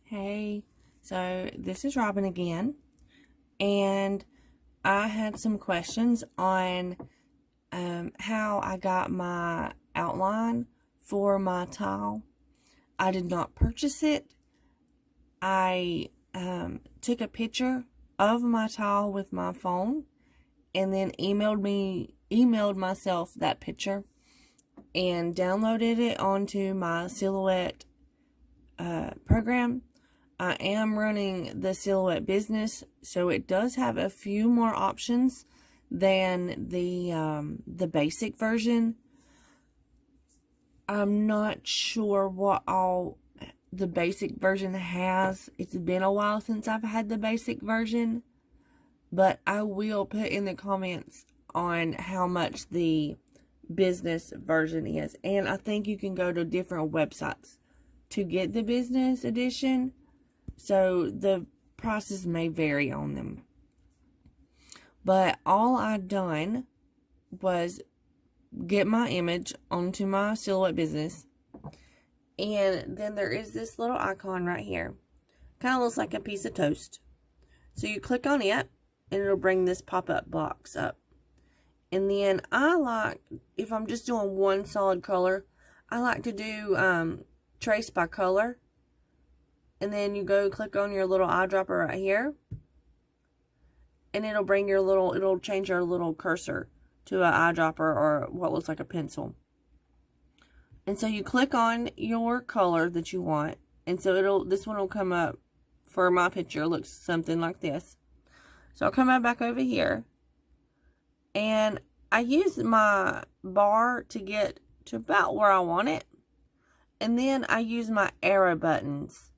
Hey, so this is Robin again, and I had some questions on how I got my outline for my tile. I did not purchase it. I took a picture of my tile with my phone and then emailed myself that picture and downloaded it onto my Silhouette program. I am running the Silhouette business, so it does have a few more options than the basic version. I'm not sure what all the basic version has. It's been a while since I've had the basic version, but I will put in the comments on how much the business version is. And I think you can go to different websites to get the business edition, so the prices may vary on them. But all I done was get my image onto my Silhouette business, and then there is this little icon right here. Kind of looks like a piece of toast. So you click on it and it'll bring this pop-up box up. And then I like, if I'm just doing one solid color, I like to do trace by color. And then you go click on your little eyedropper right here, and it'll bring your little, it'll change your little cursor to an eyedropper or what looks like a pencil. And so you click on your color that you want, and so this one will come up. For my picture, it looks something like this. So I'll come back over here, and I use my bar to get to about where I want it, and then I use my arrow buttons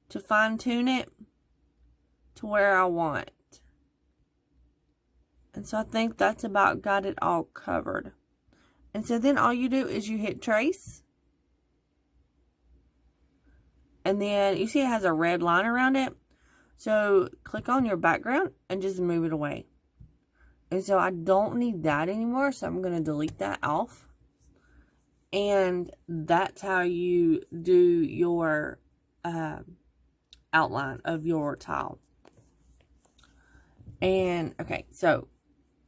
to fine tune it to where I want. And so I think that's about got it all covered. And so then all you do is you hit trace. And then you see it has a red line around it. So click on your background and just move it away. And so I don't need that anymore, so I'm going to delete that off. And that's how you do your outline of your tile. And okay, so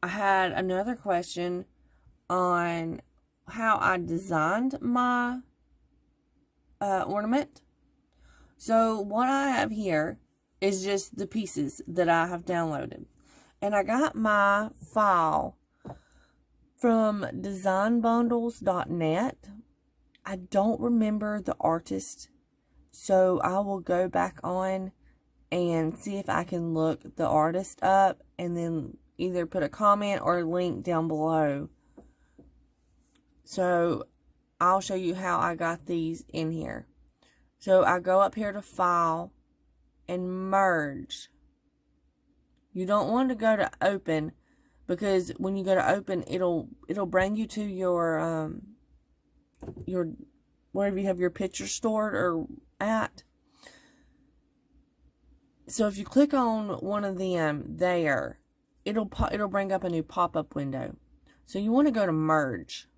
I had another question on how I designed my ornament. So what I have here is just the pieces that I have downloaded, and I got my file from designbundles.net. I don't remember the artist, so I will go back on and see if I can look the artist up and then either put a comment or a link down below. So I'll show you how I got these in here. So I go up here to File and Merge. You don't want to go to Open, because when you go to Open, it'll bring you to your wherever you have your picture stored or at. So if you click on one of them there, it'll bring up a new pop-up window. So you want to go to Merge.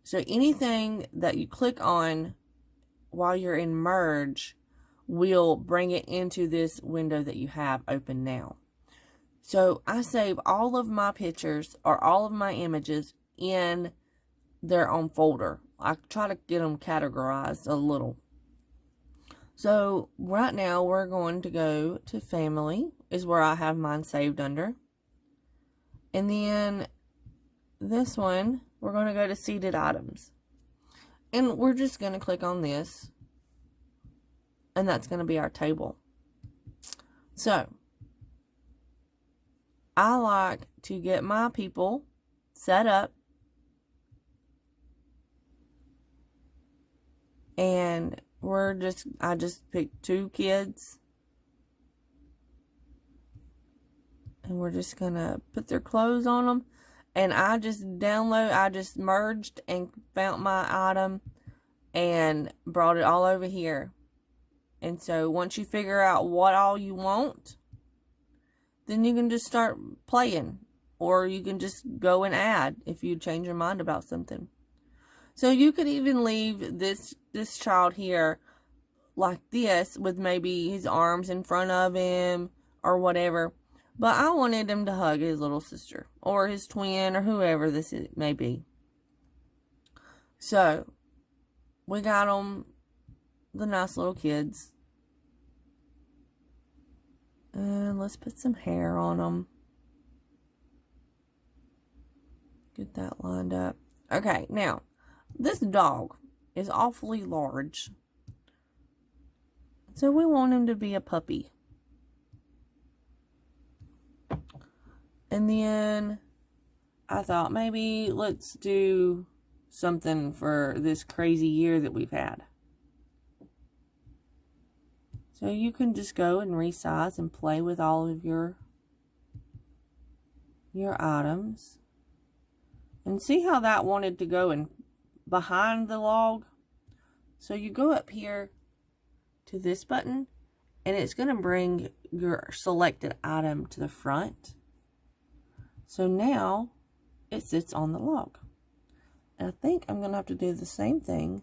So anything that you click on while you're in Merge will bring it into this window that you have open now. So I save all of my pictures or all of my images in their own folder. I try to get them categorized a little. So right now we're going to go to Family, is where I have mine saved under. And then this one, we're going to go to Seated Items. And we're just going to click on this. And that's going to be our table. So I like to get my people set up. And I just picked 2 kids. And we're just going to put their clothes on them. And I just merged and found my item and brought it all over here. And so once you figure out what all you want, then you can just start playing. Or you can just go and add if you change your mind about something. So you could even leave this child here like this with maybe his arms in front of him or whatever. But I wanted him to hug his little sister or his twin or whoever this may be. So, we got them the nice little kids. And let's put some hair on them. Get that lined up. Okay, now, this dog is awfully large. So we want him to be a puppy. And then I thought maybe let's do something for this crazy year that we've had. So you can just go and resize and play with all of your items. And see how that wanted to go in behind the log? So you go up here to this button, and it's going to bring your selected item to the front. So now it sits on the log. And I think I'm going to have to do the same thing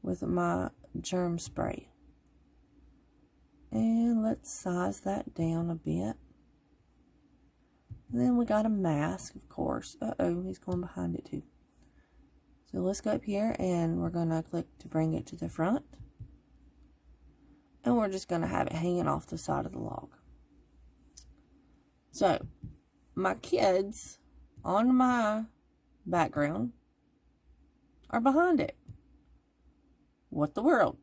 with my germ spray. And let's size that down a bit. And then we got a mask, of course. Uh-oh, he's going behind it too. So let's go up here and we're going to click to bring it to the front. And we're just going to have it hanging off the side of the log. So, my kids on my background are behind it. What the world?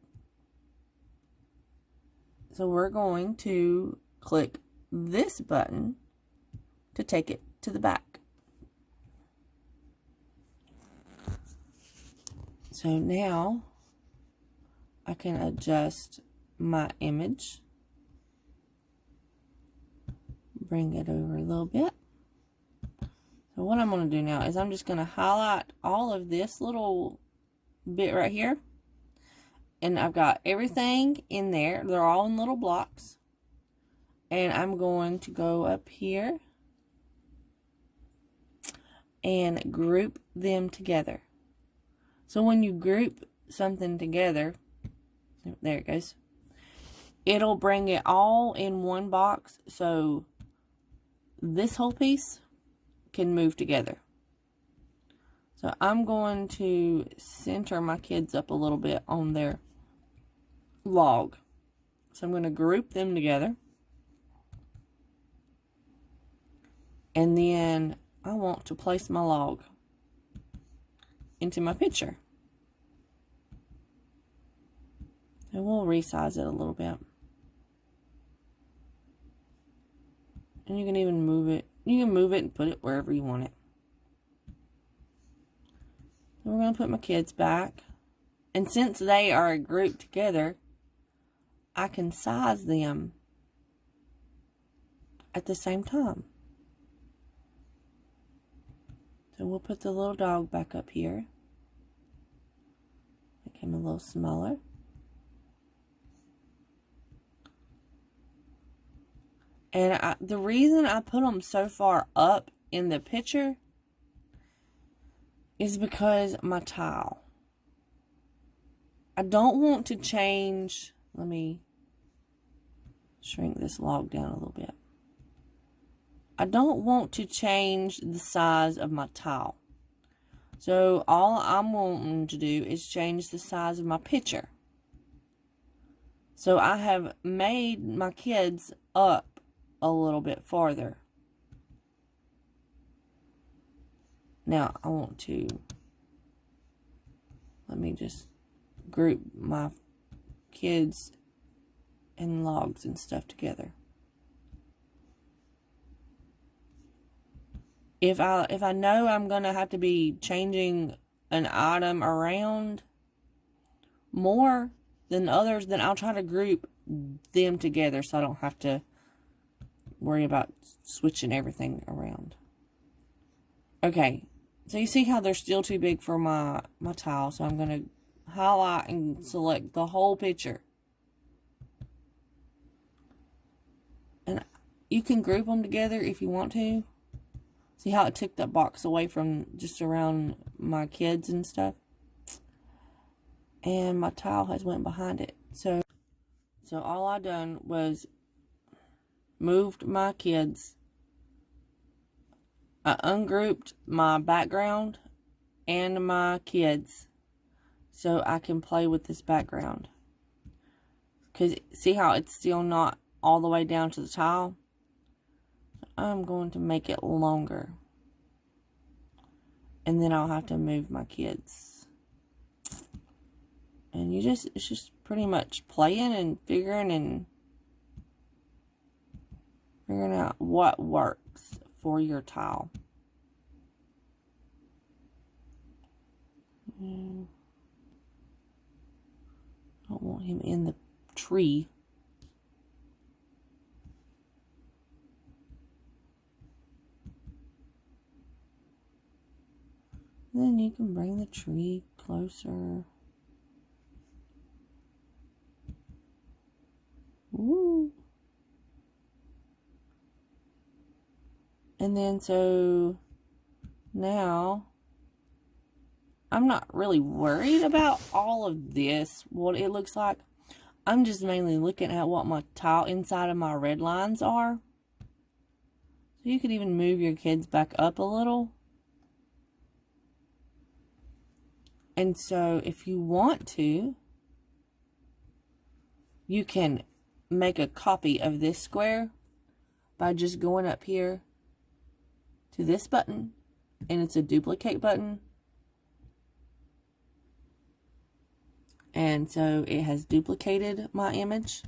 So we're going to click this button to take it to the back. So now I can adjust my image, bring it over a little bit. So what I'm going to do now is I'm just going to highlight all of this little bit right here. And I've got everything in there. They're all in little blocks. And I'm going to go up here and group them together. So when you group something together, there it goes, it'll bring it all in one box. So this whole piece can move together. So I'm going to center my kids up a little bit on their log. So I'm going to group them together. And then I want to place my log into my picture. And we'll resize it a little bit. And you can even move it. You can move it and put it wherever you want it. We're going to put my kids back. And since they are grouped together, I can size them at the same time. So we'll put the little dog back up here. Make him a little smaller. And the reason I put them so far up in the picture is because my tile. I don't want to change. Let me shrink this log down a little bit. I don't want to change the size of my tile. So all I'm wanting to do is change the size of my picture. So I have made my kids up a little bit farther. Now I want to, let me just group my kids and logs and stuff together. If I know I'm going to have to be changing an item around more than others, then I'll try to group them together so I don't have to worry about switching everything around. Okay, so you see how they're still too big for my tile, so I'm going to highlight and select the whole picture. And you can group them together if you want to. See how it took that box away from just around my kids and stuff? and my tile has went behind it. So all I done was moved my kids. I ungrouped my background and my kids so I can play with this background. Because see how it's still not all the way down to the tile? I'm going to make it longer. And then I'll have to move my kids. And it's just pretty much playing and figuring out what works for your tile. I don't want him in the tree. Then you can bring the tree closer. Woo. And then so now I'm not really worried about all of this, what it looks like. I'm just mainly looking at what my tile inside of my red lines are. So you could even move your kids back up a little. And so if you want to, you can make a copy of this square by just going up here to this button, and it's a duplicate button. And so it has duplicated my image.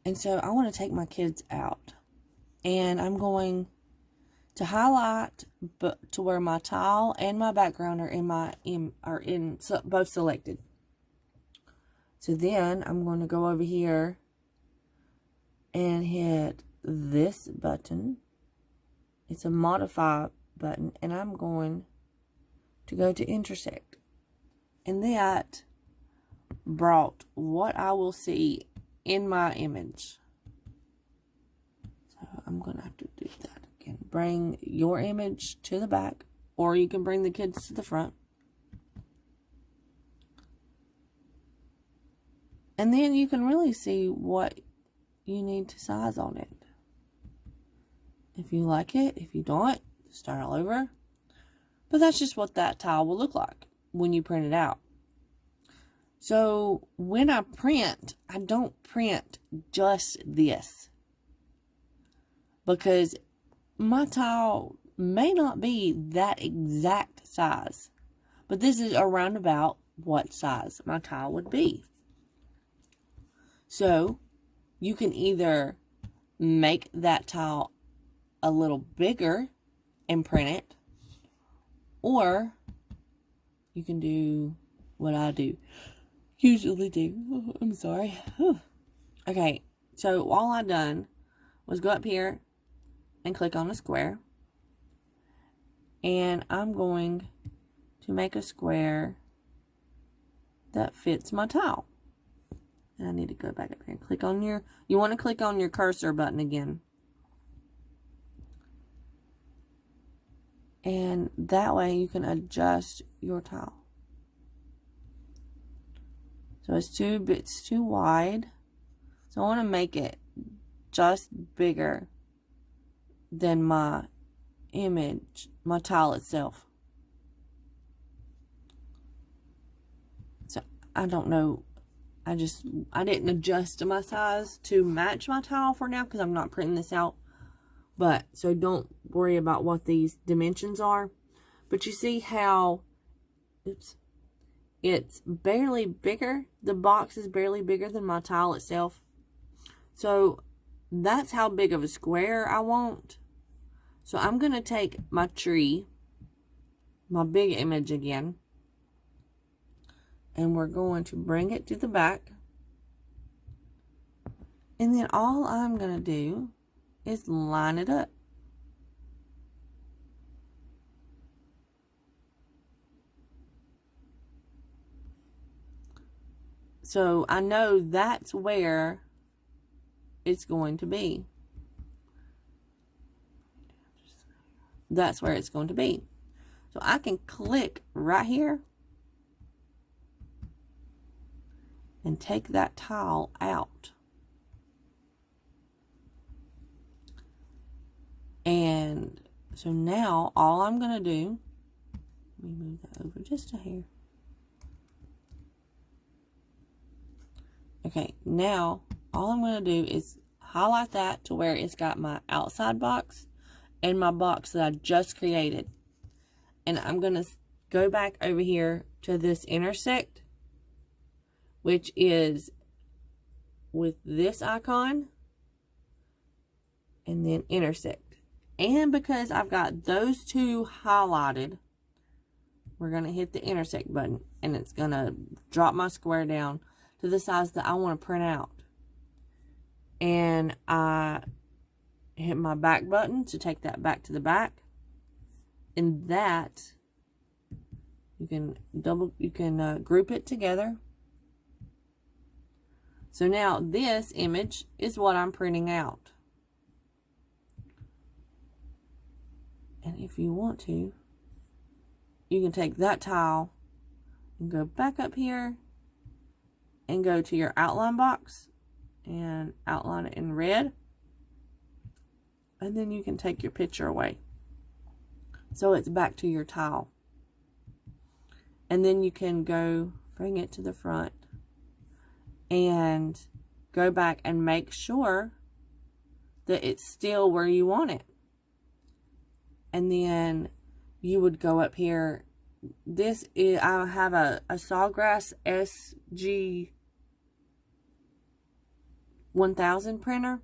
And so I want to take my kids out, and I'm going to highlight to where my tile and my background are both selected. So then I'm going to go over here and hit this button. It's a modify button, and I'm going to go to intersect. And that brought what I will see in my image. So I'm going to have to do that again. Bring your image to the back, or you can bring the kids to the front. And then you can really see what you need to size on it. If you like it, if you don't, start all over. But that's just what that tile will look like when you print it out. So when I print, I don't print just this, because my tile may not be that exact size, but this is around about what size my tile would be. So you can either make that tile a little bigger and print it, or you can do what I usually do. Oh, I'm sorry. Okay, so all I done was go up here and click on a square, and I'm going to make a square that fits my tile. And I need to go back up here and click on you want to click on your cursor button again. And that way you can adjust your tile. So it's too wide. So I want to make it just bigger than my image, my tile itself. So I don't know. I didn't adjust my size to match my tile for now because I'm not printing this out. But, so don't worry about what these dimensions are. But you see how, it's barely bigger. The box is barely bigger than my tile itself. So, that's how big of a square I want. So, I'm going to take my tree, my big image again, and we're going to bring it to the back. And then all I'm going to do is line it up. So I know that's where it's going to be. That's where it's going to be. So I can click right here and take that tile out. And so now all I'm going to do, let me move that over just a hair. Okay, now all I'm going to do is highlight that to where it's got my outside box and my box that I just created. And I'm going to go back over here to this intersect, which is with this icon, and then intersect. And because I've got those two highlighted, we're going to hit the intersect button, and it's going to drop my square down to the size that I want to print out. And I hit my back button to take that back to the back. And that, you can group it together. So now this image is what I'm printing out. And if you want to, you can take that tile and go back up here and go to your outline box and outline it in red. And then you can take your picture away. So it's back to your tile. And then you can go bring it to the front and go back and make sure that it's still where you want it. And then you would go up here. This is, I have a Sawgrass SG 1000 printer.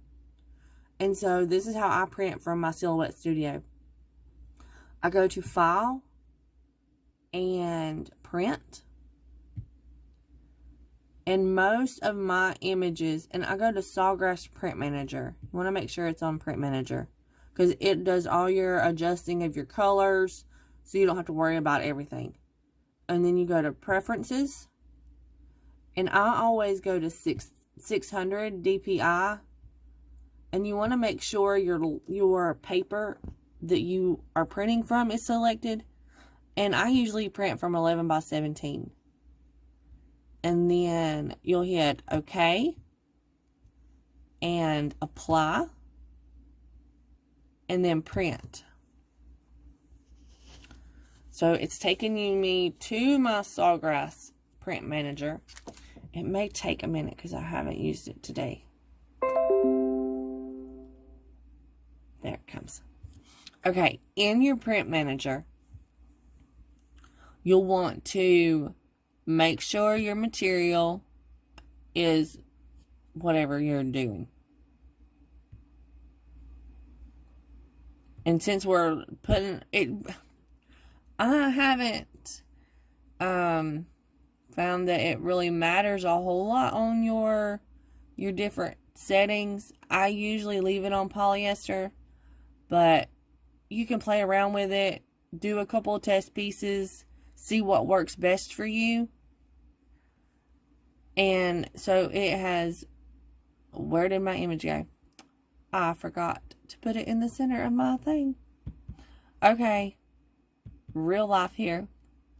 And so this is how I print from my Silhouette Studio. I go to File and Print. And most of my images, and I go to Sawgrass Print Manager. You want to make sure it's on Print Manager, because it does all your adjusting of your colors, so you don't have to worry about everything. And then you go to Preferences. And I always go to 600 DPI. And you want to make sure your paper that you are printing from is selected. And I usually print from 11 by 17. And then you'll hit OK and Apply. And then Print. So it's taking me to my Sawgrass Print Manager. It may take a minute because I haven't used it today. There it comes. Okay, in your Print Manager, you'll want to make sure your material is whatever you're doing. And since we're putting it, I haven't found that it really matters a whole lot on your different settings. I usually leave it on polyester, but you can play around with it, do a couple of test pieces, see what works best for you. And so it has, where did my image go? I forgot to put it in the center of my thing. Okay, real life here.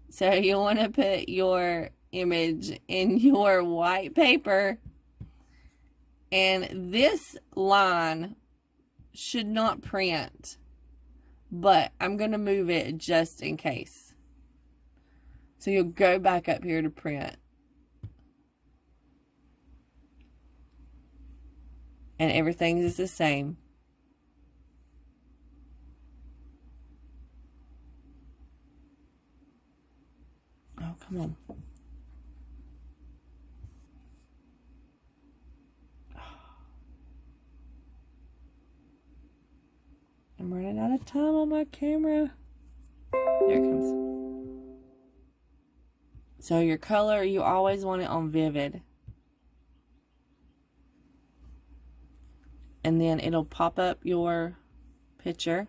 So you want to put your image in your white paper, and this line should not print, but I'm going to move it just in case. So you'll go back up here to print. And everything is the same. Oh, come on. I'm running out of time on my camera. There it comes. So your color, you always want it on vivid. And then it'll pop up your picture.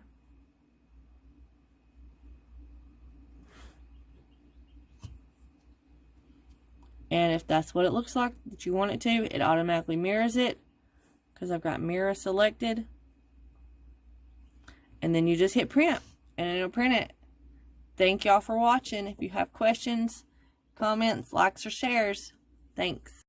And if that's what it looks like that you want it to, it automatically mirrors it, because I've got mirror selected. And then you just hit print and it'll print it. Thank y'all for watching. If you have questions, comments, likes, or shares, thanks.